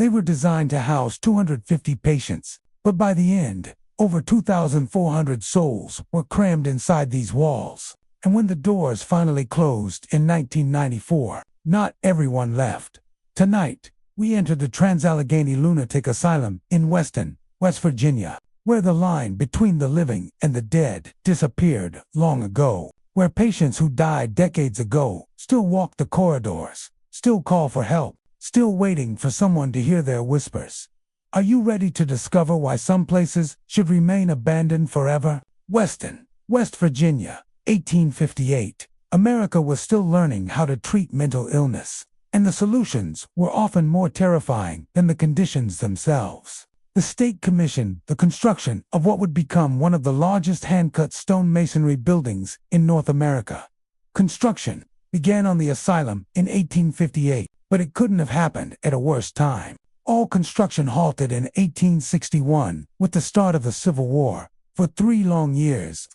They were designed to house 250 patients, but by the end, over 2,400 souls were crammed inside these walls. And when the doors finally closed in 1994, not everyone left. Tonight, we enter the Trans-Allegheny Lunatic Asylum in Weston, West Virginia, where the line between the living and the dead disappeared long ago, where patients who died decades ago still walk the corridors, still call for help, still waiting for someone to hear their whispers. Are you ready to discover why some places should remain abandoned forever? Weston, West Virginia, 1858. America was still learning how to treat mental illness, and the solutions were often more terrifying than the conditions themselves. The state commissioned the construction of what would become one of the largest hand-cut stone masonry buildings in North America. Construction began on the asylum in 1858, but it couldn't have happened at a worse time. All construction halted in 1861 with the start of the Civil War. For 3 long years,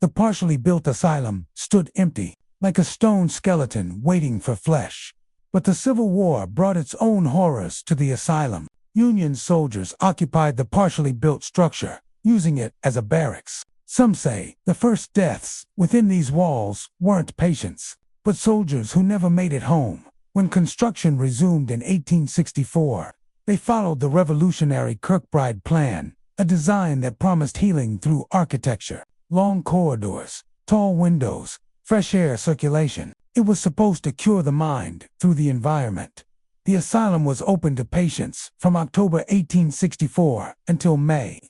the partially built asylum stood empty, like a stone skeleton waiting for flesh. But the Civil War brought its own horrors to the asylum. Union soldiers occupied the partially built structure, using it as a barracks. Some say the first deaths within these walls weren't patients, but soldiers who never made it home. When construction resumed in 1864, they followed the revolutionary Kirkbride Plan, a design that promised healing through architecture, long corridors, tall windows, fresh air circulation. It was supposed to cure the mind through the environment. The asylum was open to patients from October 1864 until May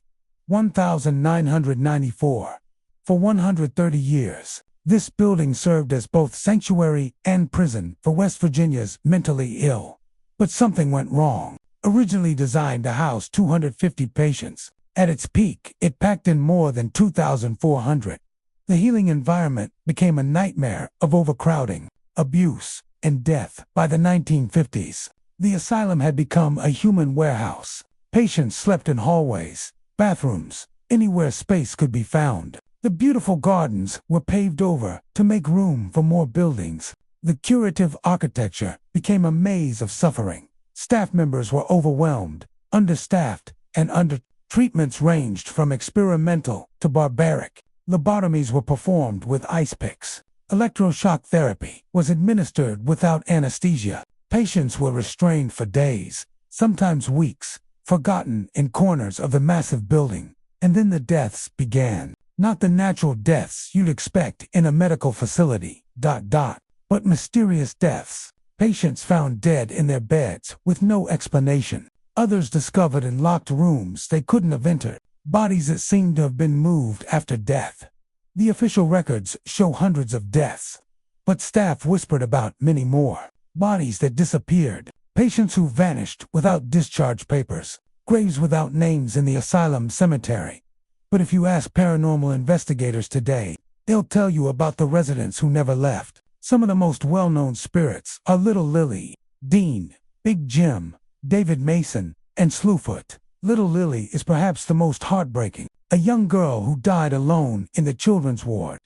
1994. For 130 years, this building served as both sanctuary and prison for West Virginia's mentally ill. But something went wrong. Originally designed to house 250 patients, at its peak, it packed in more than 2,400. The healing environment became a nightmare of overcrowding, abuse, and death. By the 1950s, the asylum had become a human warehouse. Patients slept in hallways, bathrooms, anywhere space could be found. The beautiful gardens were paved over to make room for more buildings. The curative architecture became a maze of suffering. Staff members were overwhelmed, understaffed, and treatments ranged from experimental to barbaric. Lobotomies were performed with ice picks. Electroshock therapy was administered without anesthesia. Patients were restrained for days, sometimes weeks, forgotten in corners of the massive building. And then the deaths began. Not the natural deaths you'd expect in a medical facility, but mysterious deaths. Patients found dead in their beds with no explanation. Others discovered in locked rooms they couldn't have entered. Bodies that seemed to have been moved after death. The official records show hundreds of deaths, but staff whispered about many more. Bodies that disappeared. Patients who vanished without discharge papers. Graves without names in the asylum cemetery. But if you ask paranormal investigators today, they'll tell you about the residents who never left. Some of the most well-known spirits are Little Lily, Dean, Big Jim, David Mason, and Slewfoot. Little Lily is perhaps the most heartbreaking, a young girl who died alone in the children's ward.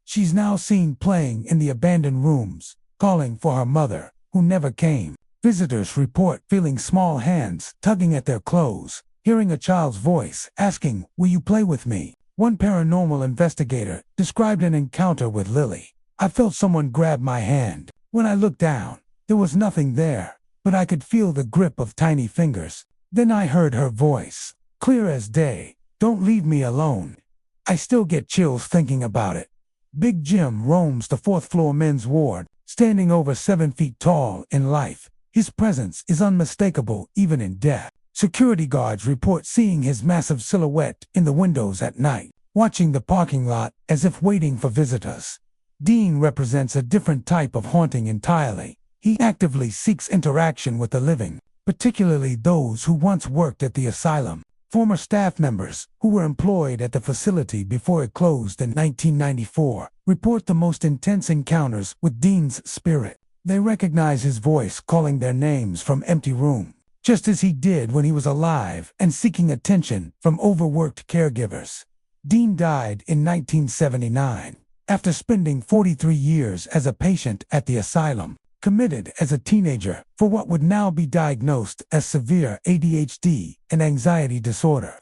She's now seen playing in the abandoned rooms, calling for her mother, who never came. Visitors report feeling small hands tugging at their clothes, hearing a child's voice asking, "Will you play with me?" One paranormal investigator described an encounter with Lily. "I felt someone grab my hand. When I looked down, there was nothing there, but I could feel the grip of tiny fingers. Then I heard her voice, clear as day, 'Don't leave me alone.' I still get chills thinking about it." Big Jim roams the 4th-floor men's ward, standing over 7 feet tall in life. His presence is unmistakable even in death. Security guards report seeing his massive silhouette in the windows at night, watching the parking lot as if waiting for visitors. Dean represents a different type of haunting entirely. He actively seeks interaction with the living, particularly those who once worked at the asylum. Former staff members who were employed at the facility before it closed in 1994 report the most intense encounters with Dean's spirit. They recognize his voice calling their names from empty rooms, just as he did when he was alive and seeking attention from overworked caregivers. Dean died in 1979. After spending 43 years as a patient at the asylum, committed as a teenager for what would now be diagnosed as severe ADHD and anxiety disorder.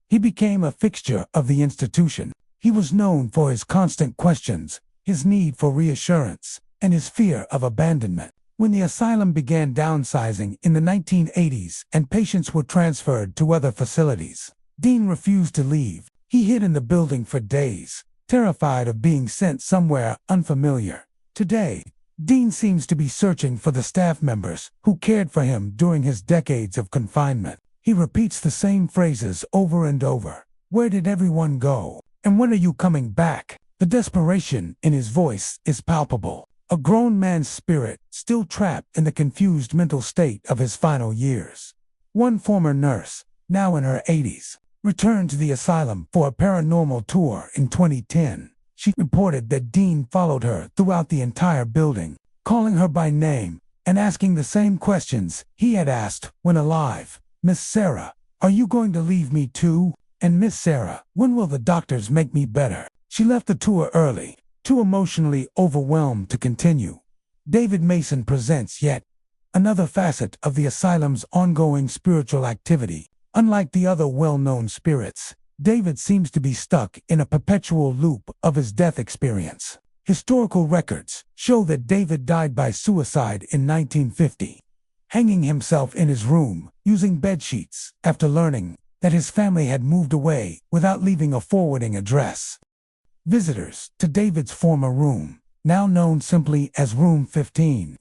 He became a fixture of the institution. He was known for his constant questions, his need for reassurance, and his fear of abandonment. When the asylum began downsizing in the 1980s and patients were transferred to other facilities, Dean refused to leave. He hid in the building for days, terrified of being sent somewhere unfamiliar. Today, Dean seems to be searching for the staff members who cared for him during his decades of confinement. He repeats the same phrases over and over. Where did everyone go? And when are you coming back? The desperation in his voice is palpable. A grown man's spirit still trapped in the confused mental state of his final years. One former nurse, now in her 80s, returned to the asylum for a paranormal tour in 2010. She reported that Dean followed her throughout the entire building, calling her by name and asking the same questions he had asked when alive. Miss Sarah, are you going to leave me too? And Miss Sarah, when will the doctors make me better? She left the tour early, too emotionally overwhelmed to continue. David Mason presents yet another facet of the asylum's ongoing spiritual activity. Unlike the other well-known spirits, David seems to be stuck in a perpetual loop of his death experience. Historical records show that David died by suicide in 1950, hanging himself in his room using bedsheets after learning that his family had moved away without leaving a forwarding address. Visitors to David's former room, now known simply as Room 15,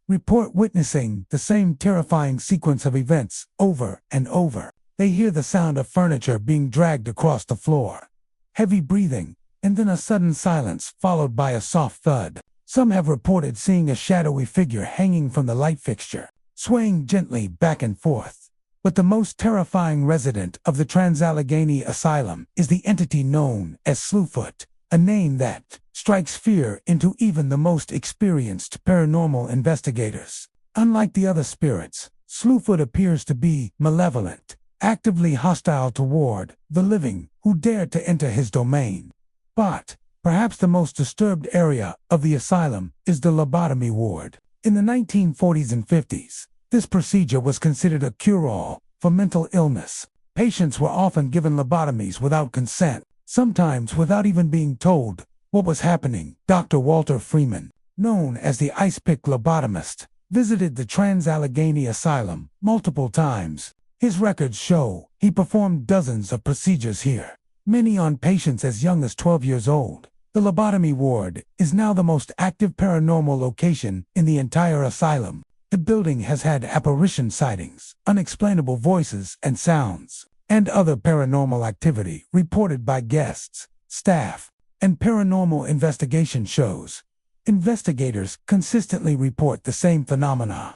report witnessing the same terrifying sequence of events over and over. They hear the sound of furniture being dragged across the floor, heavy breathing, and then a sudden silence followed by a soft thud. Some have reported seeing a shadowy figure hanging from the light fixture, swaying gently back and forth. But the most terrifying resident of the Trans-Allegheny Asylum is the entity known as Slewfoot, a name that strikes fear into even the most experienced paranormal investigators. Unlike the other spirits, Slewfoot appears to be malevolent, actively hostile toward the living who dare to enter his domain. But perhaps the most disturbed area of the asylum is the lobotomy ward. In the 1940s and 50s, this procedure was considered a cure-all for mental illness. Patients were often given lobotomies without consent, sometimes without even being told what was happening. Dr. Walter Freeman, known as the Ice Pick Lobotomist, visited the Trans-Allegheny Asylum multiple times. His records show he performed dozens of procedures here, many on patients as young as 12 years old. The lobotomy ward is now the most active paranormal location in the entire asylum. The building has had apparition sightings, unexplainable voices and sounds, and other paranormal activity reported by guests, staff, and paranormal investigation shows. Investigators consistently report the same phenomena: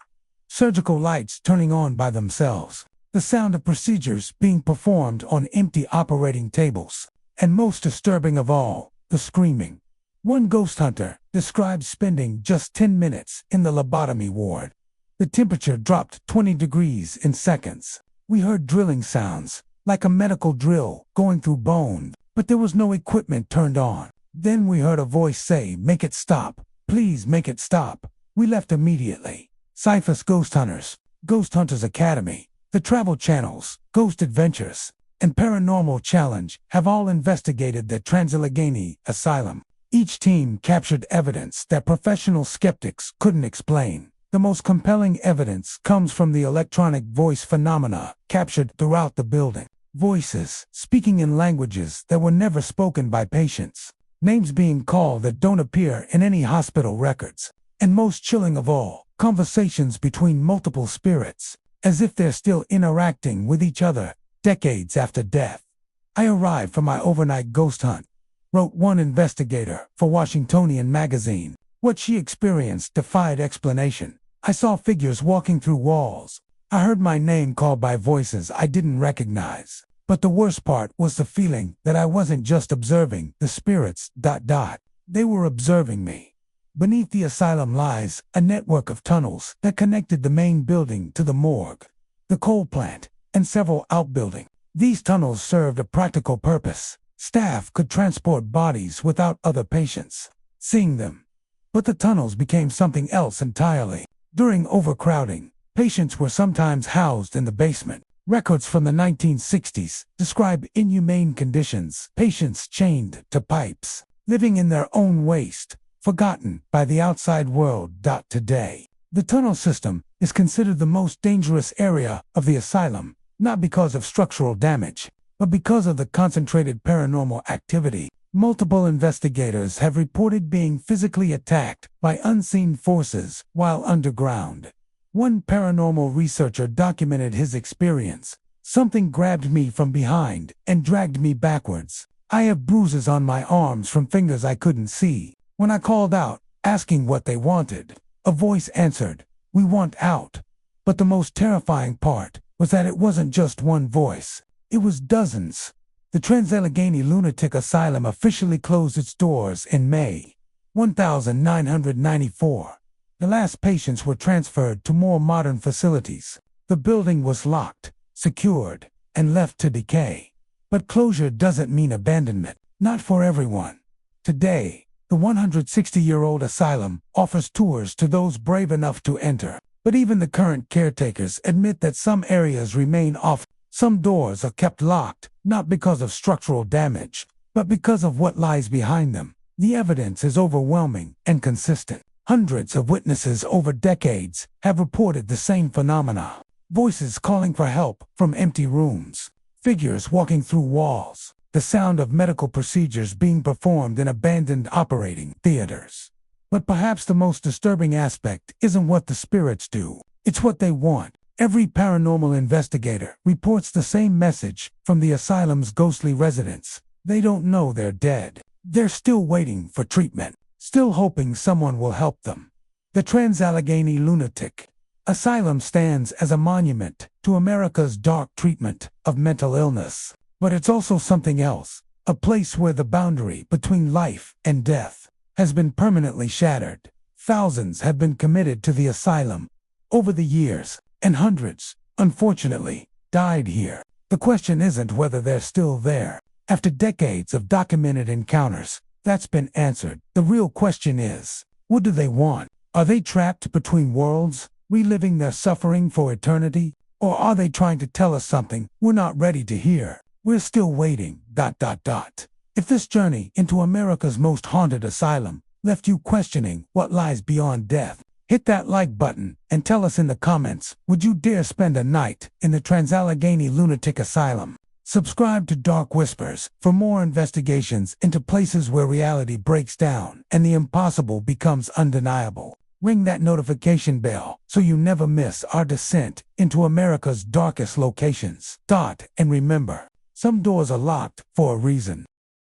surgical lights turning on by themselves, the sound of procedures being performed on empty operating tables, and most disturbing of all, the screaming. One ghost hunter described spending just 10 minutes in the lobotomy ward. The temperature dropped 20 degrees in seconds. We heard drilling sounds, like a medical drill going through bone, but there was no equipment turned on. Then we heard a voice say, "Make it stop. Please make it stop." We left immediately. Cyphus Ghost Hunters, Ghost Hunters Academy, the Travel Channels, Ghost Adventures, and Paranormal Challenge have all investigated the Trans-Allegheny Asylum. Each team captured evidence that professional skeptics couldn't explain. The most compelling evidence comes from the electronic voice phenomena captured throughout the building. Voices speaking in languages that were never spoken by patients. Names being called that don't appear in any hospital records. And most chilling of all, conversations between multiple spirits, as if they're still interacting with each other decades after death. "I arrived from my overnight ghost hunt," wrote one investigator for Washingtonian magazine. "What she experienced defied explanation. I saw figures walking through walls. I heard my name called by voices I didn't recognize. But the worst part was the feeling that I wasn't just observing the spirits, they were observing me." Beneath the asylum lies a network of tunnels that connected the main building to the morgue, the coal plant, and several outbuildings. These tunnels served a practical purpose. Staff could transport bodies without other patients seeing them. But the tunnels became something else entirely. During overcrowding, patients were sometimes housed in the basement. Records from the 1960s describe inhumane conditions, patients chained to pipes, living in their own waste, forgotten by the outside world. Today, the tunnel system is considered the most dangerous area of the asylum, not because of structural damage, but because of the concentrated paranormal activity. Multiple investigators have reported being physically attacked by unseen forces while underground. One paranormal researcher documented his experience. Something grabbed me from behind and dragged me backwards. I have bruises on my arms from fingers I couldn't see. When I called out, asking what they wanted, a voice answered, "We want out." But the most terrifying part was that it wasn't just one voice. It was dozens. The Trans-Allegheny Lunatic Asylum officially closed its doors in May 1994. The last patients were transferred to more modern facilities. The building was locked, secured, and left to decay. But closure doesn't mean abandonment, not for everyone. Today, the 160-year-old asylum offers tours to those brave enough to enter. But even the current caretakers admit that some areas remain off. Some doors are kept locked, not because of structural damage, but because of what lies behind them. The evidence is overwhelming and consistent. Hundreds of witnesses over decades have reported the same phenomena. Voices calling for help from empty rooms, figures walking through walls, the sound of medical procedures being performed in abandoned operating theaters. But perhaps the most disturbing aspect isn't what the spirits do, it's what they want. Every paranormal investigator reports the same message from the asylum's ghostly residents. They don't know they're dead. They're still waiting for treatment, still hoping someone will help them. The Trans-Allegheny Lunatic Asylum stands as a monument to America's dark treatment of mental illness. But it's also something else, a place where the boundary between life and death has been permanently shattered. Thousands have been committed to the asylum over the years, and hundreds, unfortunately, died here. The question isn't whether they're still there. After decades of documented encounters, that's been answered. The real question is, what do they want? Are they trapped between worlds, reliving their suffering for eternity? Or are they trying to tell us something we're not ready to hear? We're still waiting. If this journey into America's most haunted asylum left you questioning what lies beyond death, hit that like button and tell us in the comments, would you dare spend a night in the Trans-Allegheny Lunatic Asylum? Subscribe to Dark Whispers for more investigations into places where reality breaks down and the impossible becomes undeniable. Ring that notification bell so you never miss our descent into America's darkest locations. And remember, some doors are locked for a reason.